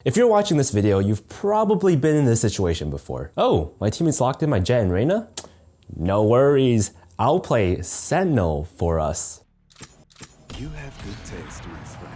If you're watching this video, you've probably been in this situation before. Oh, my teammate's locked in my Jet and Reyna? No worries, I'll play Sentinel for us. You have good taste, my friend.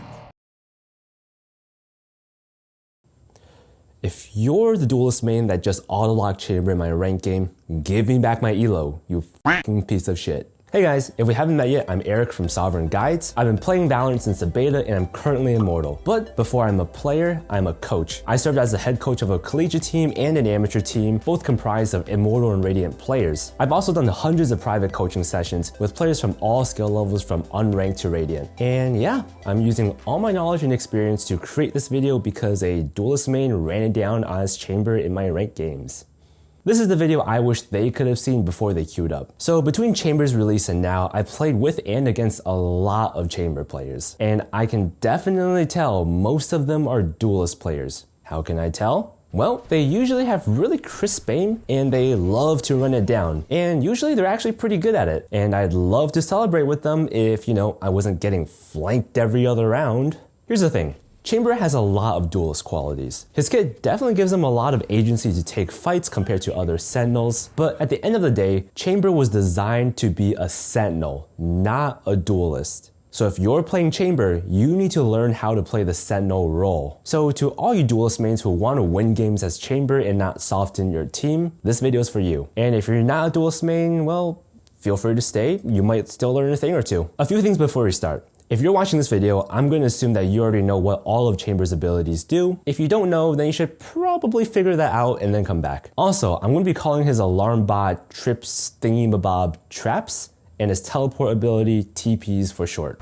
If you're the Duelist main that just auto-locked Chamber in my ranked game, give me back my elo, you f***ing piece of shit. Hey guys, if we haven't met yet, I'm Eric from Sovereign Guides. I've been playing Valorant since the beta and I'm currently immortal. But before I'm a player, I'm a coach. I served as the head coach of a collegiate team and an amateur team, both comprised of immortal and radiant players. I've also done hundreds of private coaching sessions with players from all skill levels from unranked to radiant. And yeah, I'm using all my knowledge and experience to create this video because a Duelist main ran it down on his Chamber in my ranked games. This is the video I wish they could have seen before they queued up. So between Chamber's release and now, I've played with and against a lot of Chamber players. And I can definitely tell most of them are Duelist players. How can I tell? Well, they usually have really crisp aim and they love to run it down. And usually they're actually pretty good at it. And I'd love to celebrate with them if, I wasn't getting flanked every other round. Here's the thing. Chamber has a lot of Duelist qualities. His kit definitely gives him a lot of agency to take fights compared to other Sentinels, but at the end of the day, Chamber was designed to be a Sentinel, not a Duelist. So if you're playing Chamber, you need to learn how to play the Sentinel role. So to all you Duelist mains who want to win games as Chamber and not soften your team, this video is for you. And if you're not a Duelist main, well, feel free to stay. You might still learn a thing or two. A few things before we start. If you're watching this video, I'm going to assume that you already know what all of Chamber's abilities do. If you don't know, then you should probably figure that out and then come back. Also, I'm going to be calling his alarm bot Trips Thingy-mabob Traps and his teleport ability TPs for short.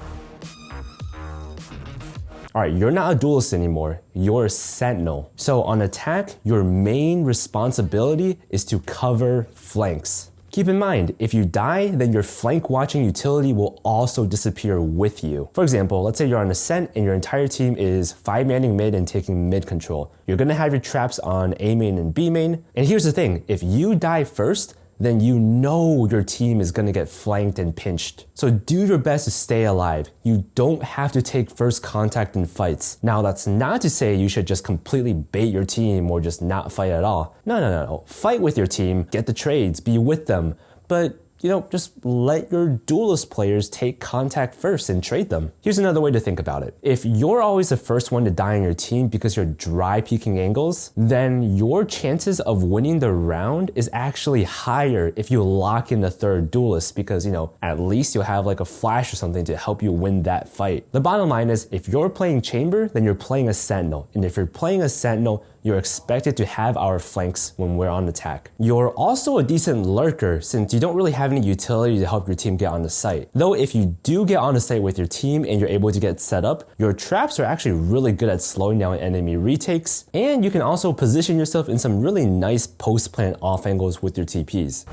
Alright, you're not a Duelist anymore, you're a Sentinel. So on attack, your main responsibility is to cover flanks. Keep in mind, if you die, then your flank watching utility will also disappear with you. For example, let's say you're on Ascent and your entire team is 5-manning mid and taking mid control. You're gonna have your traps on A main and B main. And here's the thing, if you die first, then you know your team is gonna get flanked and pinched. So do your best to stay alive. You don't have to take first contact in fights. Now that's not to say you should just completely bait your team or just not fight at all. No. Fight with your team, get the trades, be with them, but just let your Duelist players take contact first and trade them. Here's another way to think about it. If you're always the first one to die on your team because you're dry peeking angles, then your chances of winning the round is actually higher if you lock in the third Duelist because, at least you'll have like a flash or something to help you win that fight. The bottom line is, if you're playing Chamber, then you're playing a Sentinel. And if you're playing a Sentinel, you're expected to have our flanks when we're on attack. You're also a decent lurker since you don't really have any utility to help your team get on the site. Though if you do get on the site with your team and you're able to get set up, your traps are actually really good at slowing down enemy retakes, and you can also position yourself in some really nice post-plant off angles with your TPs.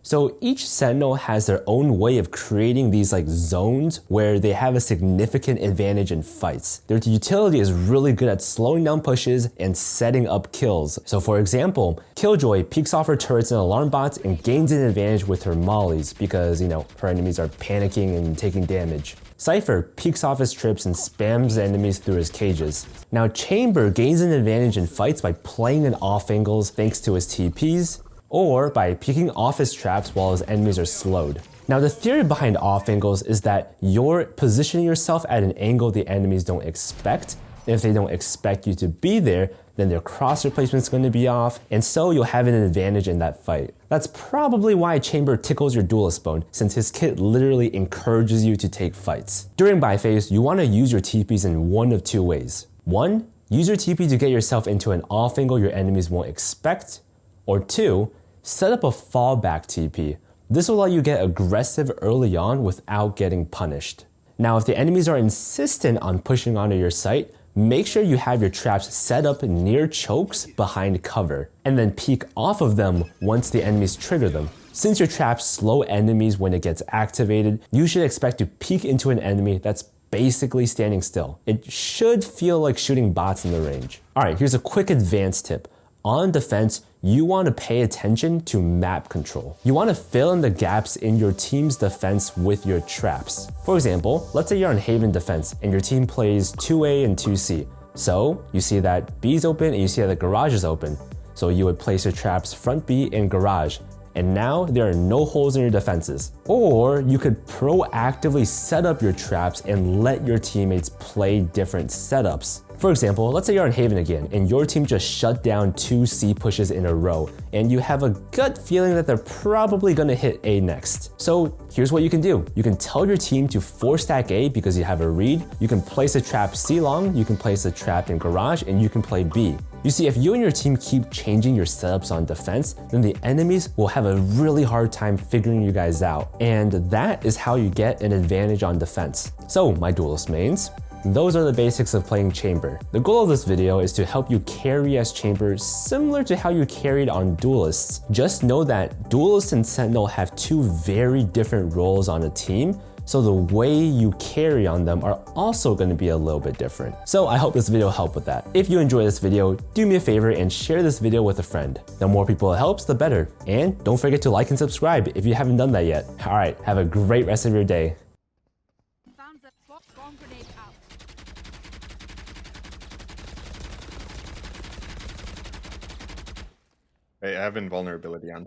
So each Sentinel has their own way of creating these zones where they have a significant advantage in fights. Their utility is really good at slowing down pushes and setting up kills. So for example, Killjoy peeks off her turrets and alarm bots and gains an advantage with her mollies because, her enemies are panicking and taking damage. Cypher peeks off his trips and spams the enemies through his cages. Now Chamber gains an advantage in fights by playing in off angles thanks to his TPs, or by peeking off his traps while his enemies are slowed. Now the theory behind off angles is that you're positioning yourself at an angle the enemies don't expect, and if they don't expect you to be there, then their crosshair placement is going to be off, and so you'll have an advantage in that fight. That's probably why Chamber tickles your Duelist bone, since his kit literally encourages you to take fights. During buy phase, you want to use your TPs in one of two ways. One, use your TP to get yourself into an off angle your enemies won't expect, or two, set up a fallback TP. This will let you get aggressive early on without getting punished. Now, if the enemies are insistent on pushing onto your site, make sure you have your traps set up near chokes behind cover, and then peek off of them once the enemies trigger them. Since your traps slow enemies when it gets activated, you should expect to peek into an enemy that's basically standing still. It should feel like shooting bots in the range. Alright, here's a quick advanced tip. On defense, you want to pay attention to map control. You want to fill in the gaps in your team's defense with your traps. For example, let's say you're on Haven defense and your team plays 2A and 2C. So you see that B is open and you see that the garage is open. So you would place your traps front B and garage. And now there are no holes in your defenses. Or you could proactively set up your traps and let your teammates play different setups. For example, let's say you're on Haven again and your team just shut down 2 C pushes in a row and you have a gut feeling that they're probably gonna hit A next. So here's what you can do. You can tell your team to 4-stack A because you have a read. You can place a trap C long, you can place a trap in garage, and you can play B. You see, if you and your team keep changing your setups on defense, then the enemies will have a really hard time figuring you guys out. And that is how you get an advantage on defense. So my Duelist mains, those are the basics of playing Chamber. The goal of this video is to help you carry as Chamber similar to how you carried on Duelists. Just know that Duelist and Sentinel have 2 very different roles on a team, so the way you carry on them are also going to be a little bit different. So I hope this video helped with that. If you enjoyed this video, do me a favor and share this video with a friend. The more people it helps, the better. And don't forget to like and subscribe if you haven't done that yet. All right, have a great rest of your day. Found the bomb grenade out. I have invulnerability on.